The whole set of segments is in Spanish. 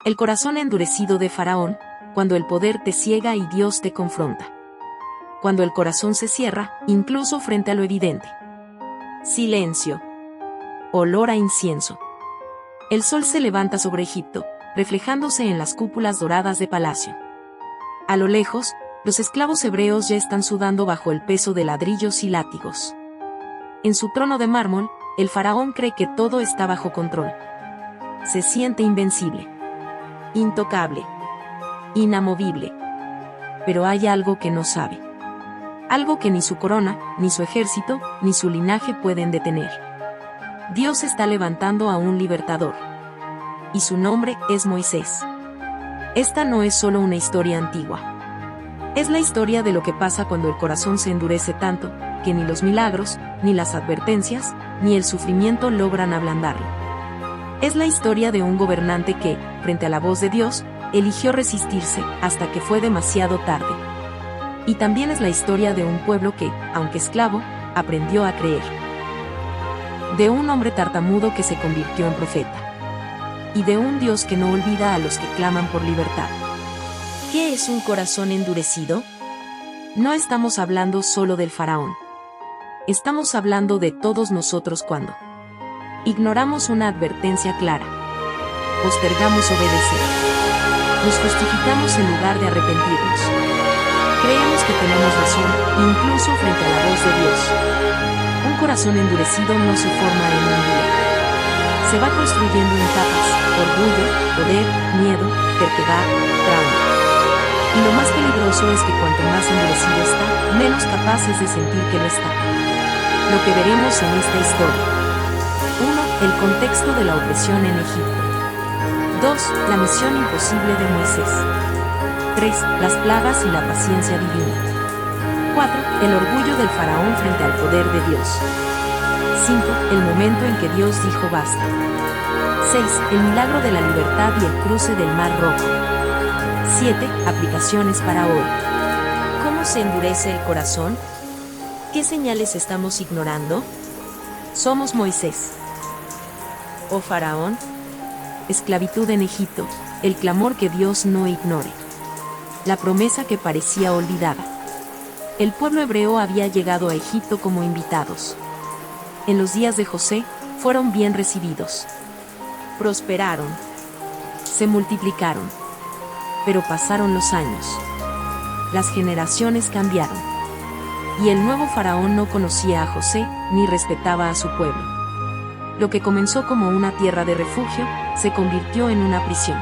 El corazón endurecido de Faraón, cuando el poder te ciega y Dios te confronta. Cuando el corazón se cierra, incluso frente a lo evidente. Silencio. Olor a incienso. El sol se levanta sobre Egipto, reflejándose en las cúpulas doradas de palacio. A lo lejos, los esclavos hebreos ya están sudando bajo el peso de ladrillos y látigos. En su trono de mármol, el faraón cree que todo está bajo control. Se siente invencible, intocable, inamovible. Pero hay algo que no sabe. Algo que ni su corona, ni su ejército, ni su linaje pueden detener. Dios está levantando a un libertador. Y su nombre es Moisés. Esta no es solo una historia antigua. Es la historia de lo que pasa cuando el corazón se endurece tanto, que ni los milagros, ni las advertencias, ni el sufrimiento logran ablandarlo. Es la historia de un gobernante que, frente a la voz de Dios, eligió resistirse hasta que fue demasiado tarde. Y también es la historia de un pueblo que, aunque esclavo, aprendió a creer. De un hombre tartamudo que se convirtió en profeta. Y de un Dios que no olvida a los que claman por libertad. ¿Qué es un corazón endurecido? No estamos hablando solo del faraón. Estamos hablando de todos nosotros cuando ignoramos una advertencia clara. Postergamos obedecer. Nos justificamos en lugar de arrepentirnos. Creemos que tenemos razón, incluso frente a la voz de Dios. Un corazón endurecido no se forma en un día. Se va construyendo en etapas: orgullo, poder, miedo, terquedad, trauma. Y lo más peligroso es que cuanto más endurecido está, menos capaz es de sentir que lo está. Lo que veremos en esta historia. 1. El contexto de la opresión en Egipto. 2. La misión imposible de Moisés. 3. Las plagas y la paciencia divina. 4. El orgullo del faraón frente al poder de Dios. 5. El momento en que Dios dijo basta. 6. El milagro de la libertad y el cruce del Mar Rojo. 7. Aplicaciones para hoy. ¿Cómo se endurece el corazón? ¿Qué señales estamos ignorando? Somos Moisés. ¿O Faraón? Esclavitud en Egipto, el clamor que Dios no ignore. La promesa que parecía olvidada. El pueblo hebreo había llegado a Egipto como invitados. En los días de José, fueron bien recibidos. Prosperaron. Se multiplicaron. Pero pasaron los años. Las generaciones cambiaron. Y el nuevo faraón no conocía a José, ni respetaba a su pueblo. Lo que comenzó como una tierra de refugio, se convirtió en una prisión.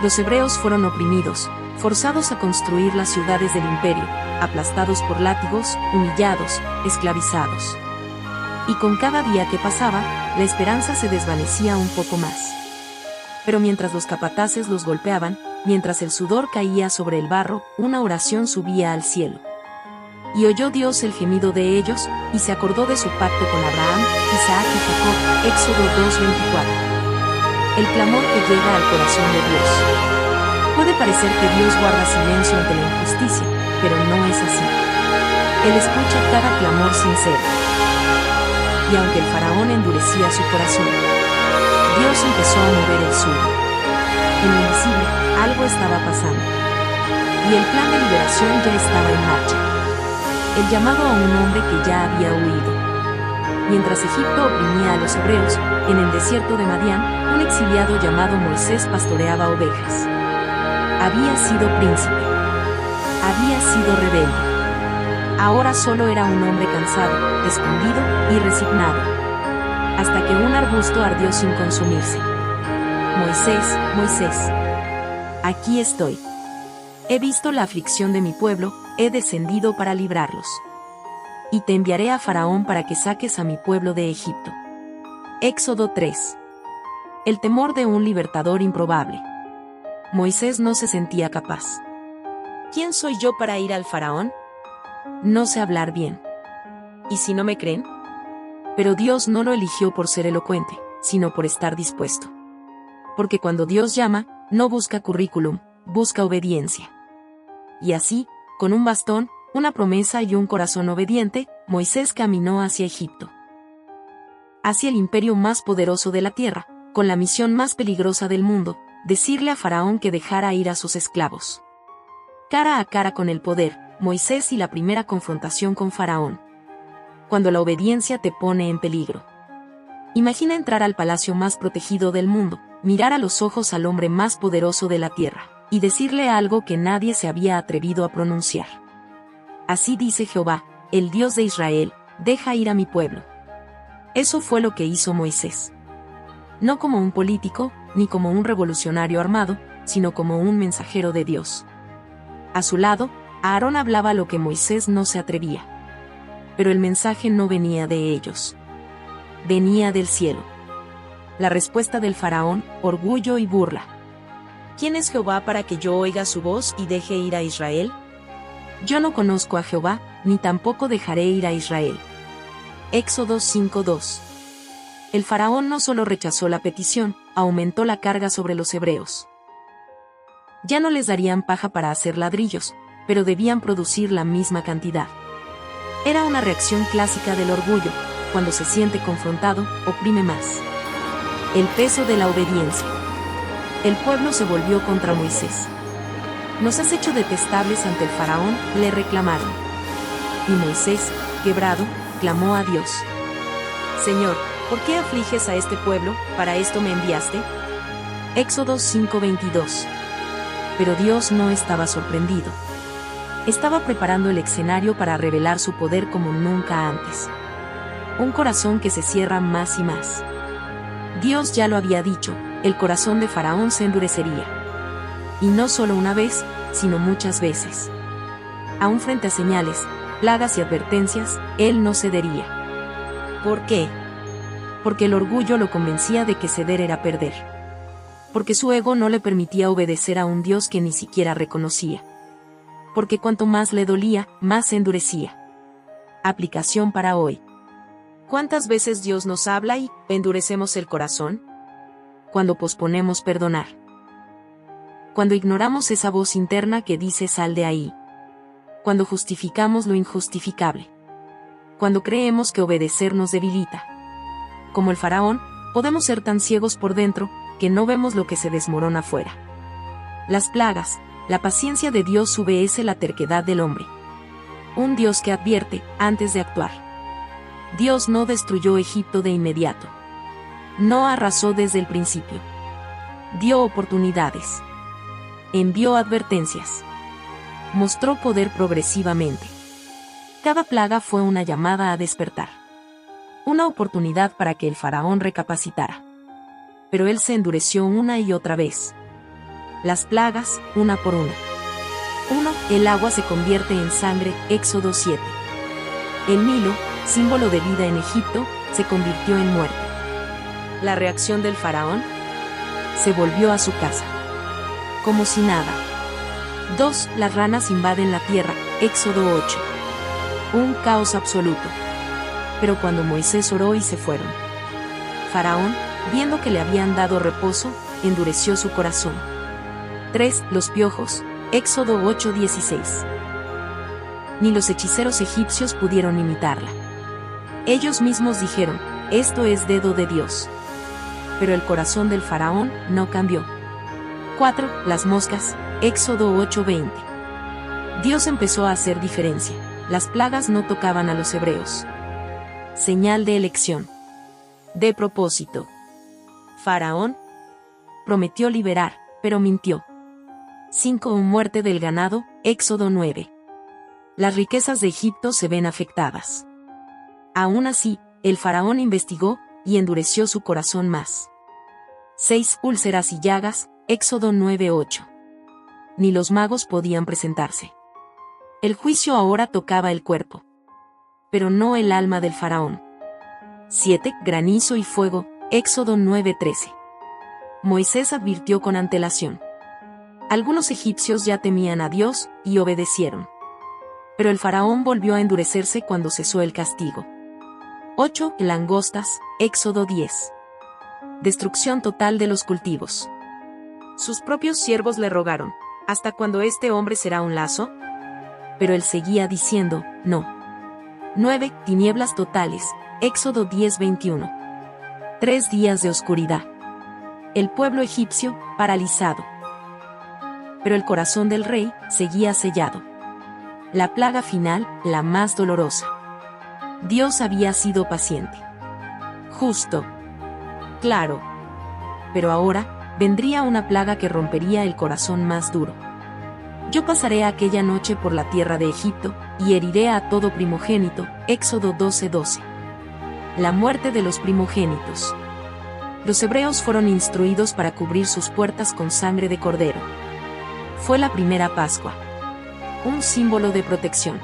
Los hebreos fueron oprimidos, forzados a construir las ciudades del imperio, aplastados por látigos, humillados, esclavizados. Y con cada día que pasaba, la esperanza se desvanecía un poco más. Pero mientras los capataces los golpeaban, mientras el sudor caía sobre el barro, una oración subía al cielo. Y oyó Dios el gemido de ellos, y se acordó de su pacto con Abraham, Isaac y Jacob. Éxodo 2:24. El clamor que llega al corazón de Dios. Puede parecer que Dios guarda silencio ante la injusticia, pero no es así. Él escucha cada clamor sincero. Y aunque el faraón endurecía su corazón, Dios empezó a mover el suyo. En lo invisible, algo estaba pasando. Y el plan de liberación ya estaba en marcha. El llamado a un hombre que ya había huido. Mientras Egipto oprimía a los hebreos, en el desierto de Madián, un exiliado llamado Moisés pastoreaba ovejas. Había sido príncipe. Había sido rebelde. Ahora solo era un hombre cansado, escondido y resignado. Hasta que un arbusto ardió sin consumirse. Moisés, Moisés. Aquí estoy. He visto la aflicción de mi pueblo, he descendido para librarlos. Y te enviaré a Faraón para que saques a mi pueblo de Egipto. Éxodo 3. El temor de un libertador improbable. Moisés no se sentía capaz. ¿Quién soy yo para ir al Faraón? No sé hablar bien. ¿Y si no me creen? Pero Dios no lo eligió por ser elocuente, sino por estar dispuesto. Porque cuando Dios llama, no busca currículum, busca obediencia. Y así, con un bastón, una promesa y un corazón obediente, Moisés caminó hacia Egipto. Hacia el imperio más poderoso de la tierra, con la misión más peligrosa del mundo, decirle a Faraón que dejara ir a sus esclavos. Cara a cara con el poder, Moisés y la primera confrontación con Faraón. Cuando la obediencia te pone en peligro. Imagina entrar al palacio más protegido del mundo, mirar a los ojos al hombre más poderoso de la tierra, y decirle algo que nadie se había atrevido a pronunciar. Así dice Jehová, el Dios de Israel, deja ir a mi pueblo. Eso fue lo que hizo Moisés. No como un político, ni como un revolucionario armado, sino como un mensajero de Dios. A su lado, Aarón hablaba lo que Moisés no se atrevía. Pero el mensaje no venía de ellos. Venía del cielo. La respuesta del faraón, orgullo y burla. ¿Quién es Jehová para que yo oiga su voz y deje ir a Israel? Yo no conozco a Jehová, ni tampoco dejaré ir a Israel. Éxodo 5:2. El faraón no solo rechazó la petición, aumentó la carga sobre los hebreos. Ya no les darían paja para hacer ladrillos, pero debían producir la misma cantidad. Era una reacción clásica del orgullo, cuando se siente confrontado, oprime más. El peso de la obediencia. El pueblo se volvió contra Moisés. Nos has hecho detestables ante el faraón, le reclamaron. Y Moisés, quebrado, clamó a Dios. Señor, ¿por qué afliges a este pueblo? ¿Para esto me enviaste? Éxodo 5:22. Pero Dios no estaba sorprendido. Estaba preparando el escenario para revelar su poder como nunca antes. Un corazón que se cierra más y más. Dios ya lo había dicho, el corazón de Faraón se endurecería. Y no solo una vez, sino muchas veces. Aún frente a señales, plagas y advertencias, él no cedería. ¿Por qué? Porque el orgullo lo convencía de que ceder era perder. Porque su ego no le permitía obedecer a un Dios que ni siquiera reconocía. Porque cuanto más le dolía, más se endurecía. Aplicación para hoy. ¿Cuántas veces Dios nos habla y endurecemos el corazón? Cuando posponemos perdonar. Cuando ignoramos esa voz interna que dice sal de ahí. Cuando justificamos lo injustificable. Cuando creemos que obedecer nos debilita. Como el faraón, podemos ser tan ciegos por dentro, que no vemos lo que se desmorona afuera. Las plagas, la paciencia de Dios subvence la terquedad del hombre. Un Dios que advierte, antes de actuar. Dios no destruyó Egipto de inmediato. No arrasó desde el principio. Dio oportunidades. Envió advertencias. Mostró poder progresivamente. Cada plaga fue una llamada a despertar. Una oportunidad para que el faraón recapacitara. Pero él se endureció una y otra vez. Las plagas, una por una. 1. El agua se convierte en sangre, Éxodo 7. El Nilo, símbolo de vida en Egipto, se convirtió en muerte. La reacción del faraón. Se volvió a su casa. Como si nada. 2. Las ranas invaden la tierra, Éxodo 8. Un caos absoluto. Pero cuando Moisés oró y se fueron. Faraón, viendo que le habían dado reposo, endureció su corazón. 3. Los piojos, Éxodo 8:16. Ni los hechiceros egipcios pudieron imitarla. Ellos mismos dijeron, esto es dedo de Dios. Pero el corazón del faraón no cambió. 4. Las moscas, Éxodo 8:20. Dios empezó a hacer diferencia. Las plagas no tocaban a los hebreos. Señal de elección. De propósito. Faraón prometió liberar, pero mintió. 5. Muerte del ganado, Éxodo 9. Las riquezas de Egipto se ven afectadas. Aún así, el faraón investigó, y endureció su corazón más. 6. Úlceras y llagas, Éxodo 9:8. Ni los magos podían presentarse. El juicio ahora tocaba el cuerpo. Pero no el alma del faraón. 7. Granizo y fuego, Éxodo 9:13. Moisés advirtió con antelación. Algunos egipcios ya temían a Dios, y obedecieron. Pero el faraón volvió a endurecerse cuando cesó el castigo. 8. Langostas, Éxodo 10. Destrucción total de los cultivos. Sus propios siervos le rogaron, ¿hasta cuándo este hombre será un lazo? Pero él seguía diciendo, no. 9. Tinieblas totales, Éxodo 10:21. 3 días de oscuridad. El pueblo egipcio, paralizado. Pero el corazón del rey seguía sellado. La plaga final, la más dolorosa. Dios había sido paciente. Justo. Claro. Pero ahora, vendría una plaga que rompería el corazón más duro. Yo pasaré aquella noche por la tierra de Egipto, y heriré a todo primogénito. Éxodo 12:12. La muerte de los primogénitos. Los hebreos fueron instruidos para cubrir sus puertas con sangre de cordero. Fue la primera Pascua. Un símbolo de protección,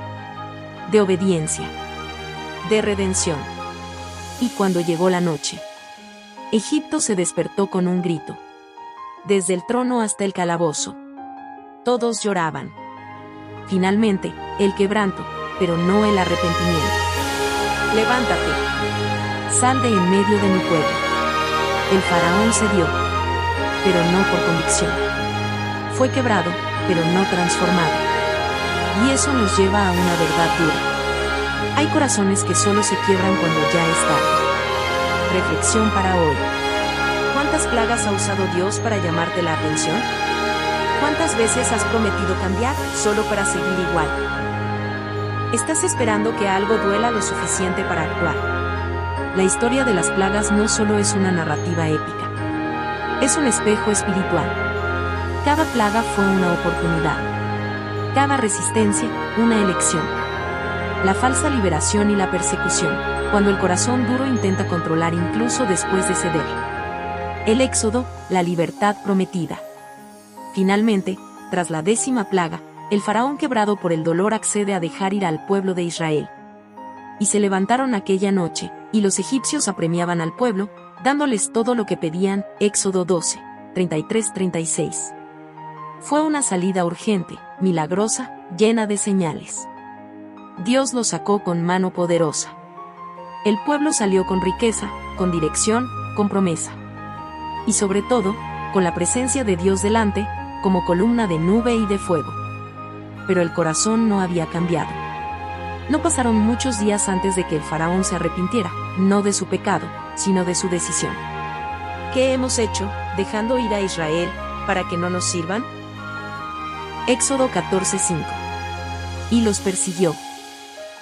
de obediencia, de redención. Y cuando llegó la noche, Egipto se despertó con un grito. Desde el trono hasta el calabozo. Todos lloraban. Finalmente, el quebranto, pero no el arrepentimiento. Levántate. Sal de en medio de mi pueblo. El faraón cedió, pero no por convicción. Fue quebrado, pero no transformado. Y eso nos lleva a una verdad dura. Hay corazones que solo se quiebran cuando ya es tarde. Reflexión para hoy. ¿Cuántas plagas ha usado Dios para llamarte la atención? ¿Cuántas veces has prometido cambiar solo para seguir igual? ¿Estás esperando que algo duela lo suficiente para actuar? La historia de las plagas no solo es una narrativa épica. Es un espejo espiritual. Cada plaga fue una oportunidad. Cada resistencia, una elección. La falsa liberación y la persecución, cuando el corazón duro intenta controlar incluso después de ceder. El éxodo, la libertad prometida. Finalmente, tras la 10ª plaga, el faraón quebrado por el dolor accede a dejar ir al pueblo de Israel. Y se levantaron aquella noche, y los egipcios apremiaban al pueblo, dándoles todo lo que pedían. Éxodo 12, 33-36. Fue una salida urgente, milagrosa, llena de señales. Dios los sacó con mano poderosa. El pueblo salió con riqueza, con dirección, con promesa. Y sobre todo, con la presencia de Dios delante, como columna de nube y de fuego. Pero el corazón no había cambiado. No pasaron muchos días antes de que el faraón se arrepintiera, no de su pecado, sino de su decisión. ¿Qué hemos hecho, dejando ir a Israel, para que no nos sirvan? Éxodo 14:5. Y los persiguió.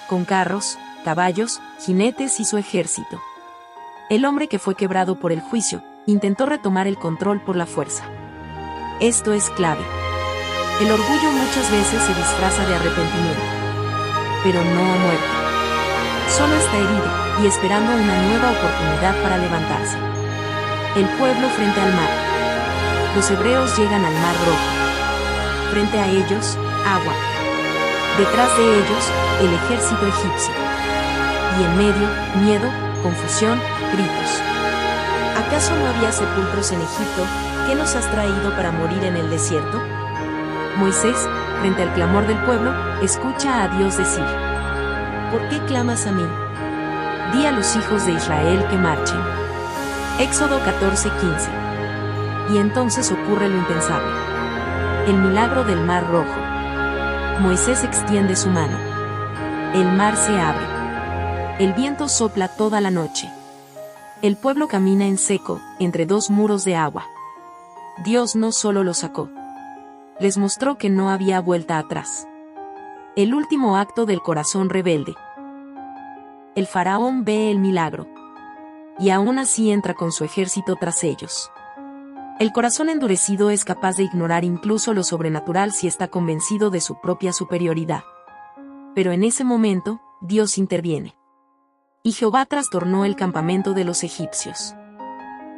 Con carros, caballos, jinetes y su ejército. El hombre que fue quebrado por el juicio, intentó retomar el control por la fuerza. Esto es clave. El orgullo muchas veces se disfraza de arrepentimiento. Pero no ha muerto. Solo está herido, y esperando una nueva oportunidad para levantarse. El pueblo frente al mar. Los hebreos llegan al Mar Rojo. Frente a ellos, agua. Detrás de ellos, el ejército egipcio. Y en medio, miedo, confusión, gritos. ¿Acaso no había sepulcros en Egipto? ¿Qué nos has traído para morir en el desierto? Moisés, frente al clamor del pueblo, escucha a Dios decir: ¿por qué clamas a mí? Di a los hijos de Israel que marchen. Éxodo 14:15. Y entonces ocurre lo impensable. El milagro del Mar Rojo. Moisés extiende su mano. El mar se abre. El viento sopla toda la noche. El pueblo camina en seco, entre dos muros de agua. Dios no solo los sacó. Les mostró que no había vuelta atrás. El último acto del corazón rebelde. El faraón ve el milagro. Y aún así entra con su ejército tras ellos. El corazón endurecido es capaz de ignorar incluso lo sobrenatural si está convencido de su propia superioridad. Pero en ese momento, Dios interviene. Y Jehová trastornó el campamento de los egipcios.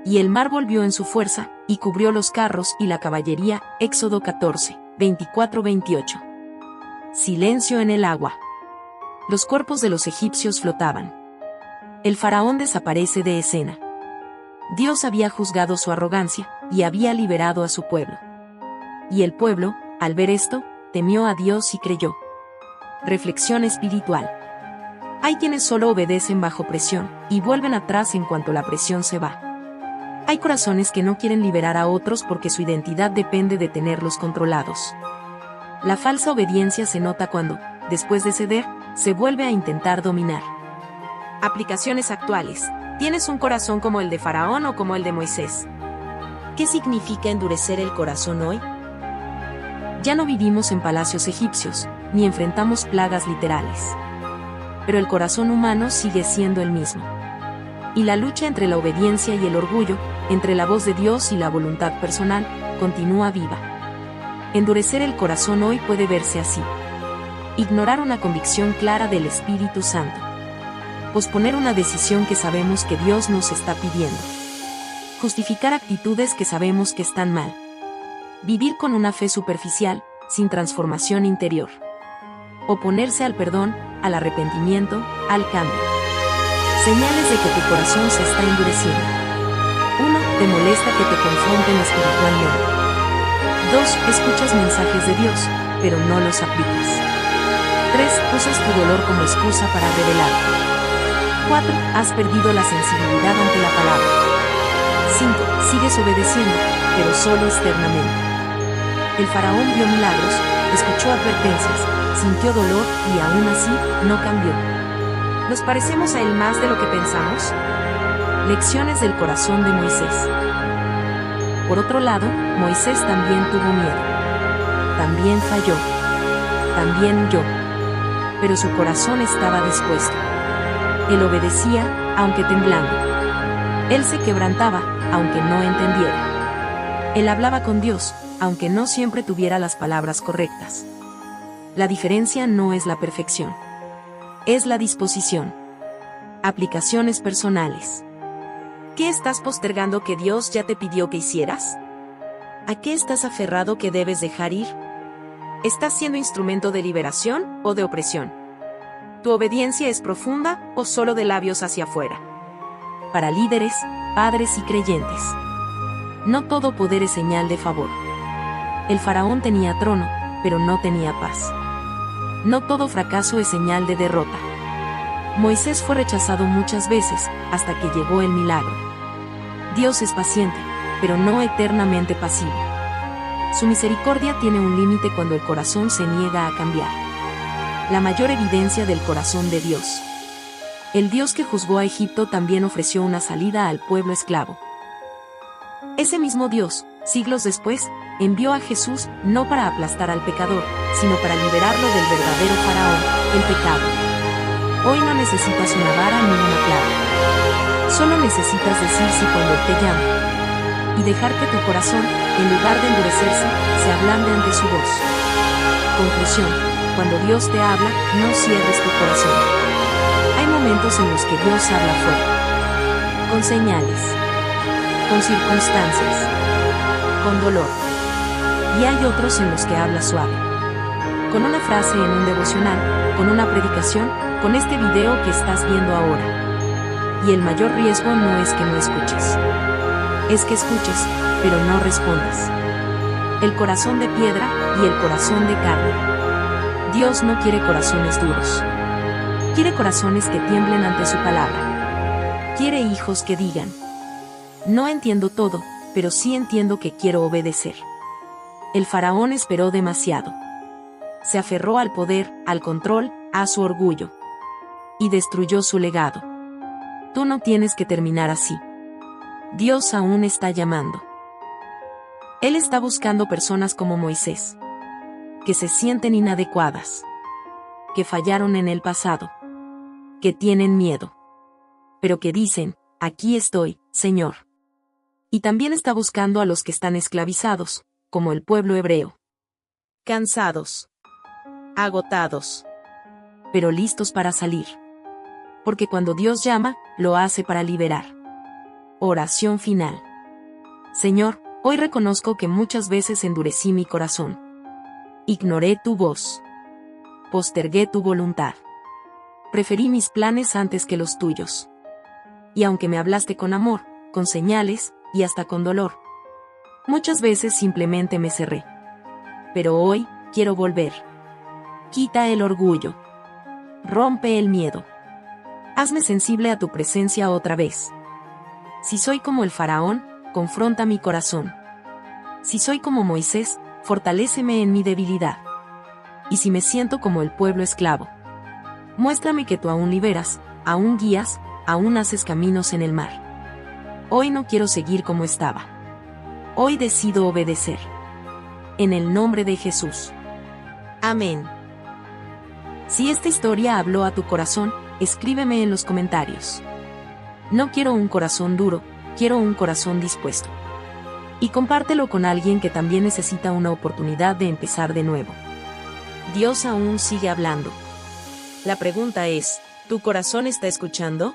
Y el mar volvió en su fuerza, y cubrió los carros y la caballería. Éxodo 14, 24-28. Silencio en el agua. Los cuerpos de los egipcios flotaban. El faraón desaparece de escena. Dios había juzgado su arrogancia, y había liberado a su pueblo. Y el pueblo, al ver esto, temió a Dios y creyó. Reflexión espiritual. Hay quienes solo obedecen bajo presión, y vuelven atrás en cuanto la presión se va. Hay corazones que no quieren liberar a otros porque su identidad depende de tenerlos controlados. La falsa obediencia se nota cuando, después de ceder, se vuelve a intentar dominar. Aplicaciones actuales. ¿Tienes un corazón como el de Faraón o como el de Moisés? ¿Qué significa endurecer el corazón hoy? Ya no vivimos en palacios egipcios, ni enfrentamos plagas literales. Pero el corazón humano sigue siendo el mismo. Y la lucha entre la obediencia y el orgullo, entre la voz de Dios y la voluntad personal, continúa viva. Endurecer el corazón hoy puede verse así: ignorar una convicción clara del Espíritu Santo. Posponer una decisión que sabemos que Dios nos está pidiendo. Justificar actitudes que sabemos que están mal. Vivir con una fe superficial, sin transformación interior. Oponerse al perdón, al arrepentimiento, al cambio. Señales de que tu corazón se está endureciendo. 1. Te molesta que te confronten espiritualmente. 2. Escuchas mensajes de Dios, pero no los aplicas. 3. Usas tu dolor como excusa para rebelarte. 4. Has perdido la sensibilidad ante la palabra. 5. Sigues obedeciendo, pero solo externamente. El faraón vio milagros, escuchó advertencias, sintió dolor y aún así no cambió. ¿Nos parecemos a él más de lo que pensamos? Lecciones del corazón de Moisés. Por otro lado, Moisés también tuvo miedo. También falló. También huyó. Pero su corazón estaba dispuesto. Él obedecía, aunque temblando. Él se quebrantaba, aunque no entendiera. Él hablaba con Dios, aunque no siempre tuviera las palabras correctas. La diferencia no es la perfección. Es la disposición. Aplicaciones personales. ¿Qué estás postergando que Dios ya te pidió que hicieras? ¿A qué estás aferrado que debes dejar ir? ¿Estás siendo instrumento de liberación o de opresión? ¿Tu obediencia es profunda o solo de labios hacia afuera? Para líderes, padres y creyentes. No todo poder es señal de favor. El faraón tenía trono, pero no tenía paz. No todo fracaso es señal de derrota. Moisés fue rechazado muchas veces, hasta que llegó el milagro. Dios es paciente, pero no eternamente pasivo. Su misericordia tiene un límite cuando el corazón se niega a cambiar. La mayor evidencia del corazón de Dios. El Dios que juzgó a Egipto también ofreció una salida al pueblo esclavo. Ese mismo Dios, siglos después, envió a Jesús no para aplastar al pecador, sino para liberarlo del verdadero faraón, el pecado. Hoy no necesitas una vara ni una plaga. Solo necesitas decir sí cuando Él te llama. Y dejar que tu corazón, en lugar de endurecerse, se ablande ante su voz. Conclusión: cuando Dios te habla, no cierres tu corazón. Hay momentos en los que Dios habla fuerte. Con señales. Con circunstancias. Con dolor. Y hay otros en los que habla suave. Con una frase en un devocional, con una predicación, con este video que estás viendo ahora. Y el mayor riesgo no es que no escuches. Es que escuches, pero no respondas. El corazón de piedra y el corazón de carne. Dios no quiere corazones duros. Quiere corazones que tiemblen ante su palabra. Quiere hijos que digan: no entiendo todo, pero sí entiendo que quiero obedecer. El faraón esperó demasiado. Se aferró al poder, al control, a su orgullo. Y destruyó su legado. Tú no tienes que terminar así. Dios aún está llamando. Él está buscando personas como Moisés, que se sienten inadecuadas, que fallaron en el pasado, que tienen miedo, pero que dicen: aquí estoy, Señor. Y también está buscando a los que están esclavizados, como el pueblo hebreo. Cansados, agotados, pero listos para salir. Porque cuando Dios llama, lo hace para liberar. Oración final. Señor, hoy reconozco que muchas veces endurecí mi corazón. Ignoré tu voz. Postergué tu voluntad. Preferí mis planes antes que los tuyos. Y aunque me hablaste con amor, con señales, y hasta con dolor, muchas veces simplemente me cerré. Pero hoy, quiero volver. Quita el orgullo. Rompe el miedo. Hazme sensible a tu presencia otra vez. Si soy como el faraón, confronta mi corazón. Si soy como Moisés, fortaléceme en mi debilidad. Y si me siento como el pueblo esclavo, muéstrame que tú aún liberas, aún guías, aún haces caminos en el mar. Hoy no quiero seguir como estaba. Hoy decido obedecer. En el nombre de Jesús. Amén. Si esta historia habló a tu corazón, escríbeme en los comentarios. No quiero un corazón duro, quiero un corazón dispuesto. Y compártelo con alguien que también necesita una oportunidad de empezar de nuevo. Dios aún sigue hablando. La pregunta es, ¿tu corazón está escuchando?